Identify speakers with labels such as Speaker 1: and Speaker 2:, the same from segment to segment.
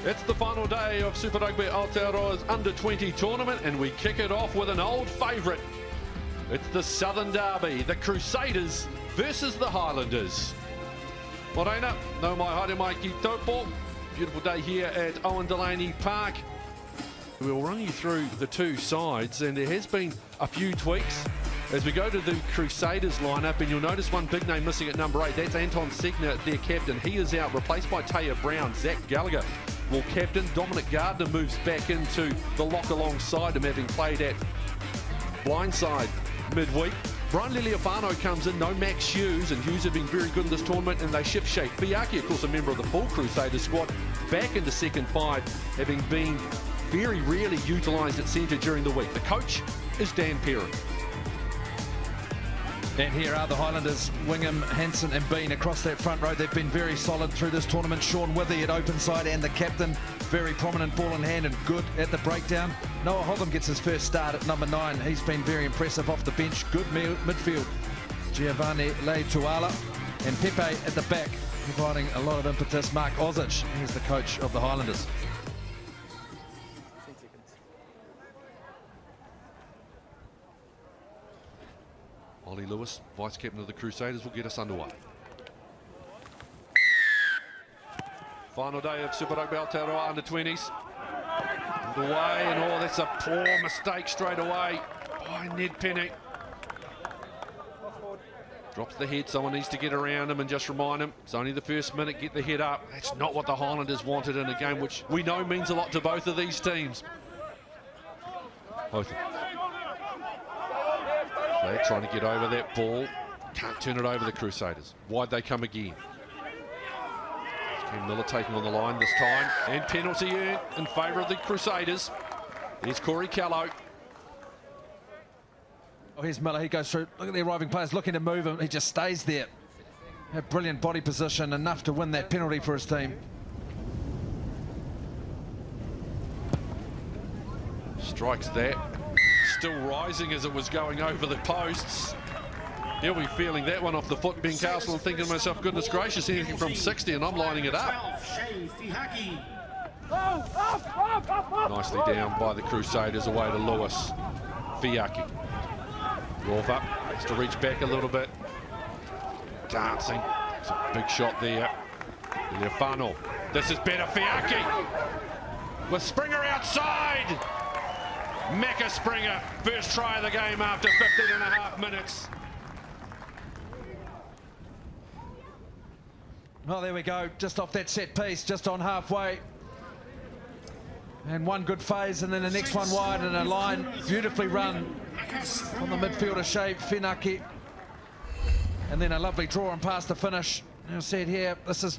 Speaker 1: It's the final day of Super Rugby Aotearoa's Under 20 tournament, and we kick it off with an old favourite. It's the Southern Derby, the Crusaders versus the Highlanders. Morena, no mai haere mai ki Taupō. Beautiful day here at Owen Delany Park. We'll run you through the two sides, and there has been a few tweaks as we go to the Crusaders lineup, and you'll notice one big name missing at number 8. That's Anton Segner, their captain. He is out, replaced by Taya Brown. Zach Gallagher will captain. Dominic Gardner moves back into the lock alongside him, having played at blindside midweek. Brian Liliofano comes in, no Max Hughes, and Hughes have been very good in this tournament, and they shift Shea Fiaki, of course a member of the full Crusaders squad, back into second five, having been very rarely utilised at centre during the week. The coach is Dan Perrin.
Speaker 2: And here are the Highlanders, Wingham, Hansen and Bean across that front row. They've been very solid through this tournament. Sean Withy at open side and the captain, very prominent ball in hand and good at the breakdown. Noah Hotham gets his first start at number 9. He's been very impressive off the bench. Good midfield. Giovanni Leituala and Pepe at the back, providing a lot of impetus. Mark Ozich, he's the coach of the Highlanders.
Speaker 1: Ollie Lewis, vice-captain of the Crusaders, will get us underway. Final day of Super Rugby Aotearoa Under 20s. Underway, and oh, that's a poor mistake straight away by Ned Penny. Drops the head, someone needs to get around him and just remind him, it's only the first minute, get the head up. That's not what the Highlanders wanted in a game which we know means a lot to both of these teams. Both. They're trying to get over that ball. Can't turn it over the Crusaders. Wide they come again. Ken Miller taking on the line this time. And penalty earned in favour of the Crusaders. Here's Corey Callow.
Speaker 2: Oh, here's Miller. He goes through. Look at the arriving players looking to move him. He just stays there. A brilliant body position, enough to win that penalty for his team.
Speaker 1: Strikes that. Still rising as it was going over the posts. He'll be feeling that one off the foot, Ben Castle, and thinking to myself, goodness gracious, anything from 60 and I'm lining it up. Nicely down by the Crusaders, away to Lewis. Fiaki. Rolf up, has to reach back a little bit. Dancing. It's a big shot there. Leofano. This is better. Fiaki with Springer outside. Macca Springer, first try of the game after 15.5 minutes.
Speaker 2: Well, there we go, just off that set piece, just on halfway. And one good phase, and then the next one wide, and a line beautifully run on the midfielder shape, Finaki. And then a lovely draw and past the finish. Now said here, this is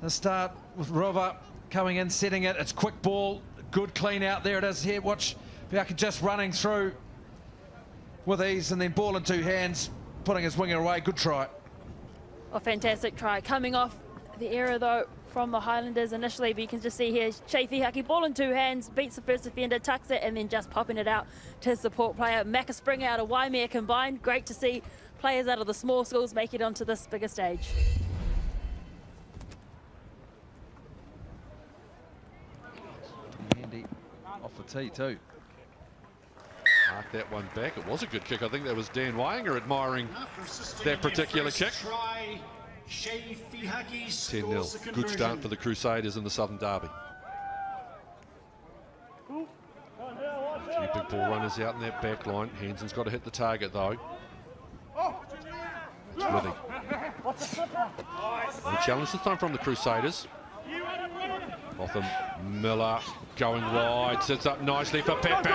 Speaker 2: the start with Rova coming in, setting it. It's quick ball, good clean out. There it is here, watch. Fiaki just running through with ease, and then ball in two hands, putting his winger away. Good try.
Speaker 3: A fantastic try. Coming off the error, though, from the Highlanders initially, but you can just see here, Shea Fiaki, ball in two hands, beats the first defender, tucks it, and then just popping it out to his support player. Macca Springer out of Waimea combined. Great to see players out of the small schools make it onto this bigger stage.
Speaker 2: Handy off the tee, too.
Speaker 1: Mark that one back. It was a good kick. I think that was Dan Wyanger admiring that particular kick. 10-0. Good start for the Crusaders in the Southern Derby. A few big ball runners out in that back line. Hansen's got to hit the target, though. It's Withy. The challenge this time from the Crusaders. Hotham, Miller going wide, sits up nicely for Pepe.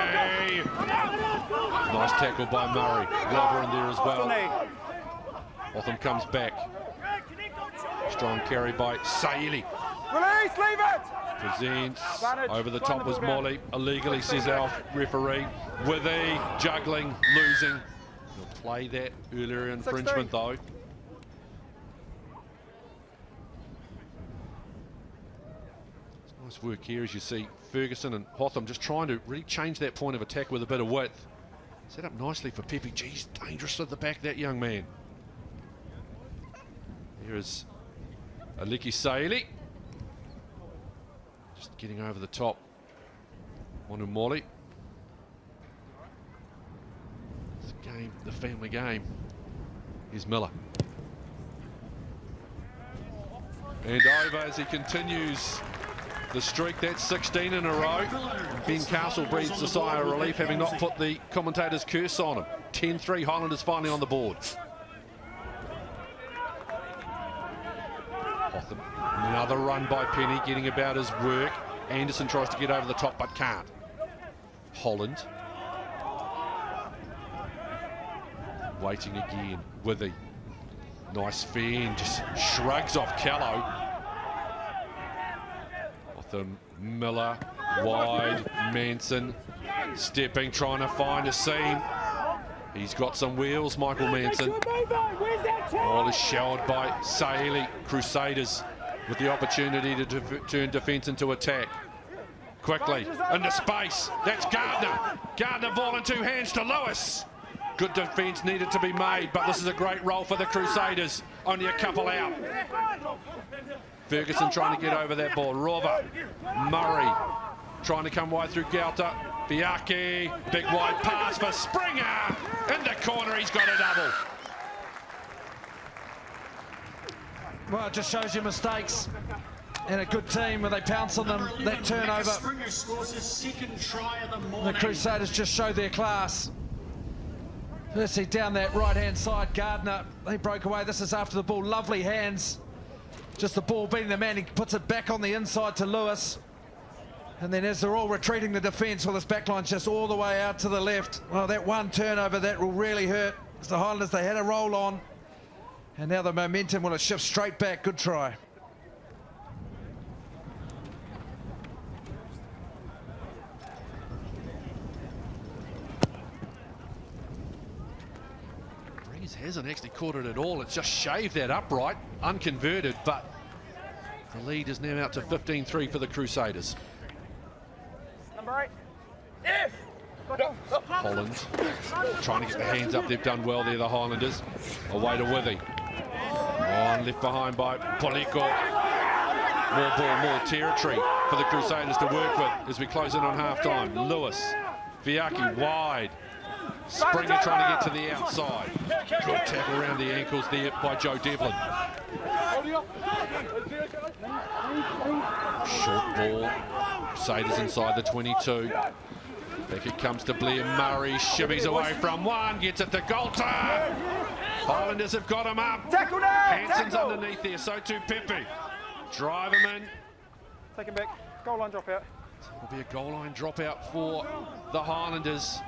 Speaker 1: Nice tackle by Murray. Glover in there as well. Hotham comes back. Strong carry by Saili.
Speaker 4: Release, leave it!
Speaker 1: Presents. Over the top was Molly. Illegally, says our referee. Withy, juggling, losing. He'll play that earlier infringement, though. Nice work here as you see Ferguson and Hotham just trying to really change that point of attack with a bit of width. Set up nicely for Pepe. Geez, dangerous at the back, that young man. Here is Aliki Saili. Just getting over the top. Monumoli. It's a game, the family game. Here's Miller. And over as he continues the streak. That's 16 in a row. Ben Castle breathes a sigh of relief, having not put the commentator's curse on him. 10-3, Highlanders finally on the board. Hotham, another run by Penny, getting about his work. Anderson tries to get over the top, but can't. Holland. Waiting again, Withy. Nice fend, just shrugs off Callow. Hotham, Miller, wide, Manson, stepping, trying to find a seam. He's got some wheels, Michael Manson. All is showered by Sahili. Crusaders with the opportunity to turn defence into attack. Quickly, into space, that's Gardner. Gardner ball in two hands to Lewis. Good defence needed to be made, but this is a great role for the Crusaders. Only a couple out. Ferguson trying to get over that ball. Rova, Murray trying to come wide through Gauta. Biaki, big wide pass for Springer. In the corner, he's got a double.
Speaker 2: Well, it just shows you mistakes. And a good team when they pounce on them, that turnover. The Crusaders just showed their class. Firstly, down that right-hand side, Gardner, they broke away. This is after the ball, lovely hands. Just the ball beating the man, he puts it back on the inside to Lewis. And then as they're all retreating the defence, well, this backline's just all the way out to the left. Well, that one turnover, that will really hurt. It's the Highlanders, they had a roll on. And now the momentum will shift straight back. Good try.
Speaker 1: Breeze hasn't actually caught it at all. It's just shaved that upright, unconverted, but the lead is now out to 15-3 for the Crusaders.
Speaker 4: Number 8. Yes.
Speaker 1: Holland trying to get the hands up. They've done well there, the Highlanders. Away to Withy. On left behind by Poliko. More ball, more territory for the Crusaders to work with as we close in on half-time. Lewis, Viaki wide. Springer trying to get to the outside. Good tackle around the ankles there by Joe Devlin. Short ball. Crusaders inside the 22. Back it comes to Blair Murray. Shimmies away from one. Gets it to Golter. Highlanders have got him up.
Speaker 4: Tackle now.
Speaker 1: Hanson's
Speaker 4: tackle.
Speaker 1: underneath there. So too Pepe. Drive him in.
Speaker 4: Take him back. Goal line drop out.
Speaker 1: Will be a goal line dropout for the Highlanders.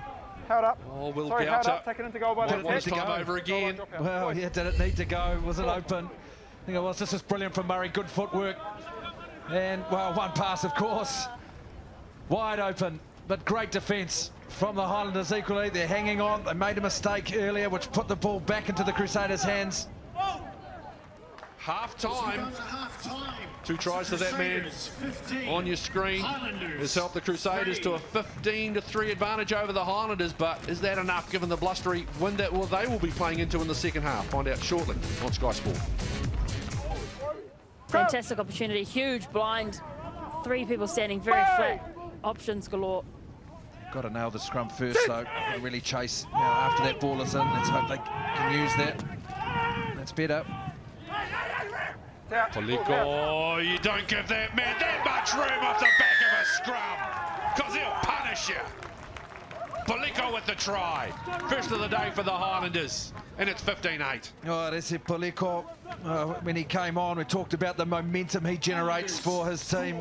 Speaker 4: Held up.
Speaker 1: Oh, Will
Speaker 4: Sorry, held
Speaker 1: Gauta.
Speaker 4: up. Taken into goal by the
Speaker 1: One time over again.
Speaker 2: Well, yeah, did it need to go? Was it open? I think it was. This is brilliant from Murray. Good footwork. And, well, one pass, of course. Wide open, but great defence from the Highlanders equally. They're hanging on. They made a mistake earlier, which put the ball back into the Crusaders' hands.
Speaker 1: Half-time. 2 tries to that man on your screen has helped the Crusaders to a 15-3 advantage over the Highlanders, but is that enough given the blustery wind that they will be playing into in the second half? Find out shortly on Sky Sport.
Speaker 3: Fantastic opportunity, huge blind. 3 people standing very flat. Options galore.
Speaker 2: Got to nail the scrum first, though. Got to really chase now after that ball is in. Let's hope they can use that. That's better.
Speaker 1: Poliko, you don't give that man that much room off the back of a scrum, because he'll punish you. Poliko with the try. First of the day for the Highlanders, and it's 15-8.
Speaker 2: Oh, that's it, Poliko. When he came on, we talked about the momentum he generates for his team.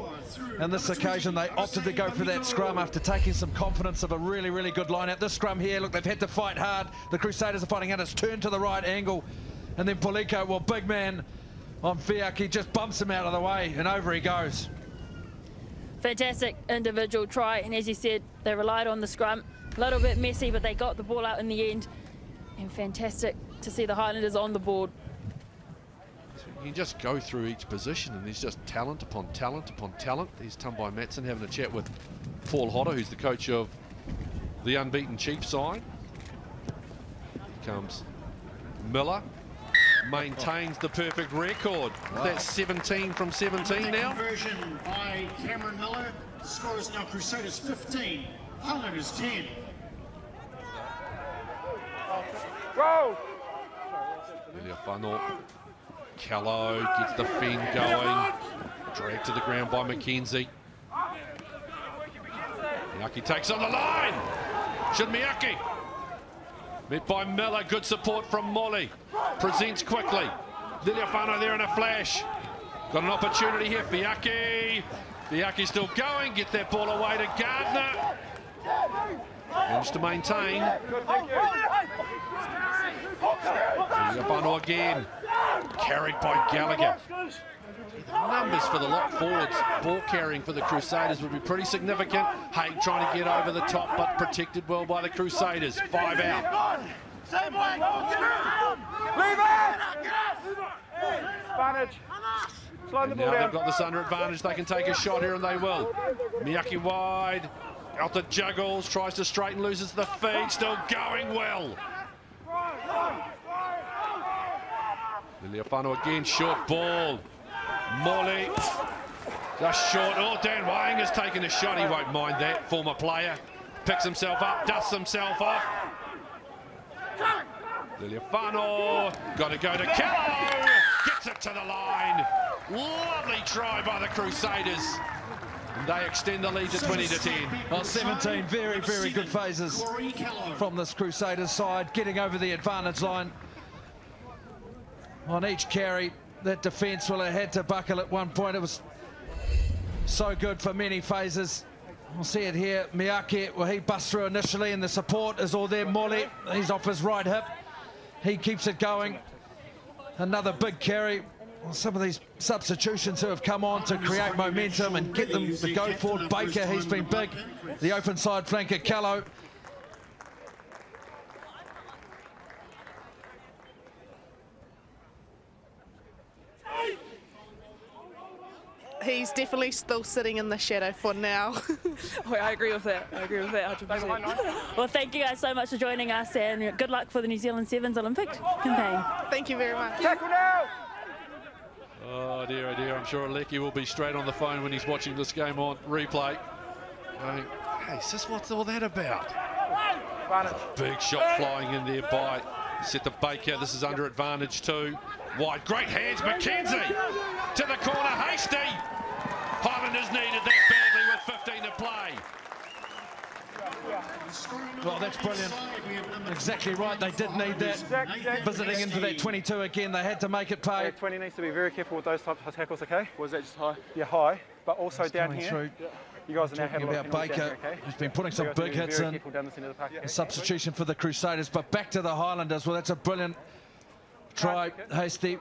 Speaker 2: And this occasion, they opted to go for that scrum after taking some confidence of a really, really good line-out. This scrum here, look, they've had to fight hard. The Crusaders are fighting out. It's turned to the right angle. And then Poliko, well, big man on Fiaki, just bumps him out of the way, and over he goes.
Speaker 3: Fantastic individual try, and as you said, they relied on the scrum. A little bit messy, but they got the ball out in the end. And fantastic to see the Highlanders on the board.
Speaker 1: So you can just go through each position, and there's just talent upon talent upon talent. There's Tumbai Matson having a chat with Paul Hodder, who's the coach of the unbeaten Chiefs side. Here comes Miller. maintains the perfect record. Wow. That's 17 from 17 now.
Speaker 5: Conversion by Cameron Miller. The score is now Crusaders 15, Highlanders 10.
Speaker 4: Go!
Speaker 1: Funnel. Callow gets the fend going. Dragged to the ground by Mackenzie. Miyake takes on the line. Should Miyake. Met by Miller. Good support from Molly. Presents quickly. Liliafano there in a flash. Got an opportunity here. Fiake. Fiake still going. Gets that ball away to Gardner. Managed to maintain. Liliafano again. Carried by Gallagher. The numbers for the lock forwards, ball carrying for the Crusaders would be pretty significant. Haig trying to get over the top, but protected well by the Crusaders. 5 out.
Speaker 4: Leave it! Advantage. Slow the ball
Speaker 1: Now
Speaker 4: down.
Speaker 1: they've got this under advantage. They can take a shot here, and they will. Miyake wide. Out the juggles, tries to straighten, loses the feed. Still going well. Liliafano again, short ball. Molly, just short. Oh, Dan Wang has taken a shot. He won't mind that. Former player picks himself up, dusts himself off. Liliafano, got to go to Callow. Gets it to the line. Lovely try by the Crusaders. And they extend the lead to 20 to 10.
Speaker 2: Well, 17 very, very good phases from this Crusaders side, getting over the advantage line. On each carry, that defence, well, it had to buckle at one point. It was so good for many phases. We'll see it here. Miyake, well, he busts through initially, and the support is all there. Molly, he's off his right hip. He keeps it going. Another big carry. Well, some of these substitutions who have come on to create momentum and get them to go forward. Baker, he's been big. The open side flanker, Callow.
Speaker 6: He's definitely still sitting in the shadow for now.
Speaker 3: Oh, I agree with that. I agree with that 100%. Well, thank you guys so much for joining us, and good luck for the New Zealand Sevens Olympic campaign.
Speaker 6: Thank you very much.
Speaker 4: Tackle now!
Speaker 1: Oh dear, I'm sure Lecky will be straight on the phone when he's watching this game on replay. Going, hey, sis, what's all that about?
Speaker 4: Advantage.
Speaker 1: Big shot flying in there by Set the Baker. This is under advantage too. Wide, great hands, Mackenzie to the corner, Hasty. Highlanders needed that badly with 15 to play.
Speaker 2: Well, that's brilliant. Exactly right, they did need that. Visiting into that 22 again, they had to make it pay.
Speaker 4: Yeah, 20 needs to be very careful with those types of tackles, okay? Was that just high? Yeah, high, but also
Speaker 2: Just
Speaker 4: down
Speaker 2: coming
Speaker 4: here.
Speaker 2: through.
Speaker 4: You guys are now having
Speaker 2: About Baker, who's been putting some big hits in. A substitution for the Crusaders, but back to the Highlanders. Well, that's a brilliant try, Hasty.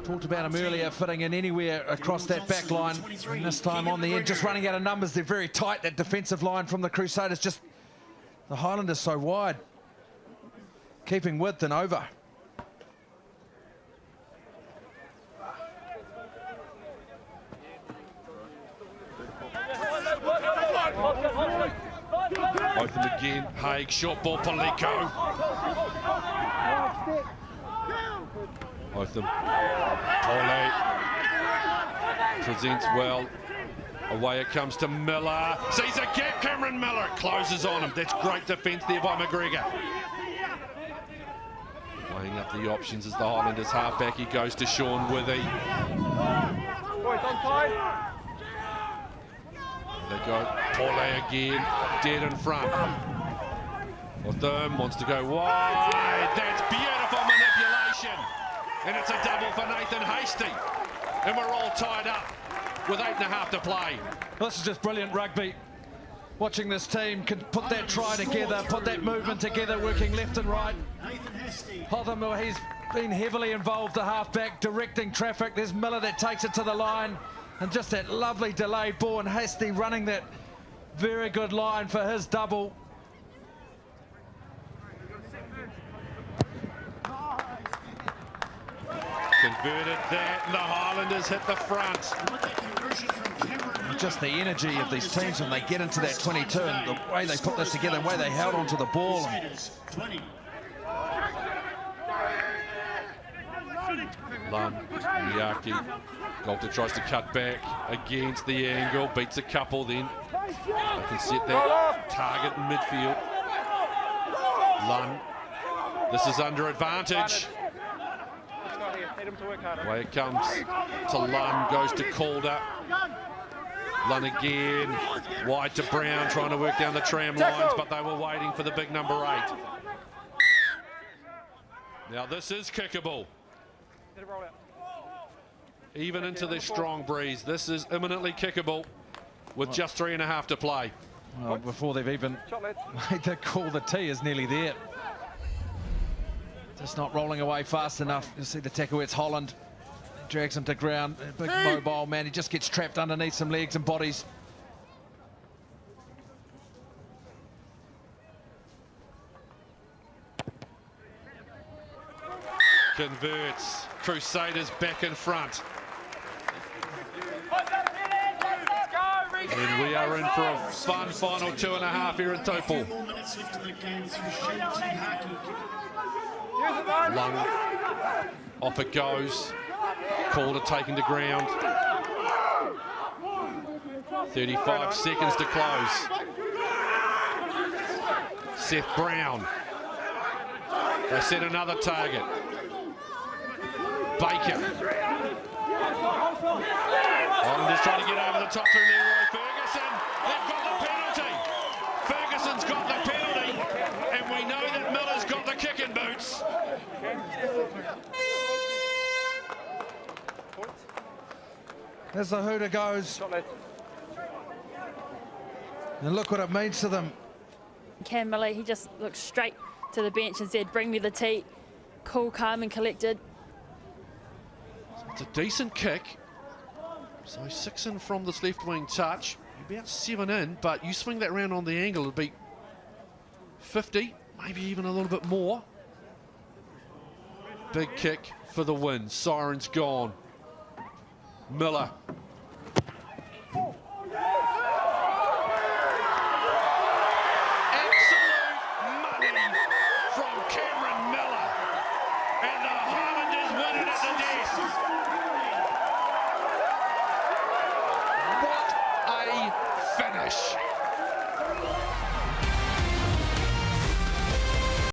Speaker 2: Talked about him earlier, fitting in anywhere across that back line. And this time on the end, just running out of numbers. They're very tight, that defensive line from the Crusaders. Just the Highlanders so wide, keeping width and over.
Speaker 1: Open again, Haig, short ball, Paliko. Both them. Paulie presents well. Away it comes to Miller. Sees a gap, Cameron Miller closes on him. That's great defence there by McGregor. Weighing up the options as the Highlanders halfback. He goes to Sean Withy.
Speaker 4: Boys, onside.
Speaker 1: They go, Paulie again, dead in front. Otham wants to go wide. That's beautiful manipulation. And it's a double for Nathan Hasty. And we're all tied up with 8.5 to play.
Speaker 2: Well, this is just brilliant rugby. Watching this team can put that try together, put that movement together, working left and right. Hotham, he's been heavily involved, the halfback, directing traffic. There's Miller that takes it to the line. And just that lovely delayed ball, and Hasty running that very good line for his double.
Speaker 1: Converted that, and the Highlanders hit the front.
Speaker 2: Just the energy of these teams when they get into that 22, and the way they put this together, the way they held onto the ball.
Speaker 1: Lund, Miyaki. Golter tries to cut back against the angle, beats a couple, then they can set that target in midfield. Lund, this is under advantage. Away it comes to Lund, goes to Calder. Lund again, wide to Brown, trying to work down the tram lines, but they were waiting for the big number 8. Now this is kickable. Even into this strong breeze, this is imminently kickable with just 3.5 to play.
Speaker 2: Well, before they've even made the call, the tee is nearly there. Just not rolling away fast enough. You see the tackle, it's Holland. Drags him to ground. A big mobile man. He just gets trapped underneath some legs and bodies.
Speaker 1: Converts. Crusaders back in front. And we are in for a fun final 2.5 here at Taupō. Lung, off it goes. Calder taken to ground. 35 seconds to close. Seth Brown. They set another target. Baker. Highlanders trying to get over the top through Leroy Ferguson. They've got the penalty. Ferguson's got the penalty. And we know that Miller's got the kicking boots.
Speaker 2: As the hooter goes. And look what it means to them.
Speaker 3: Cam Miller, he just looked straight to the bench and said, bring me the tee. Cool, calm and collected.
Speaker 1: It's a decent kick. So 6 in from this left wing touch. About 7 in, but you swing that round on the angle, it'll be 50, maybe even a little bit more. Big kick for the win. Siren's gone. Miller. Absolute money from Cameron Miller. And the Highlanders win it at the desk.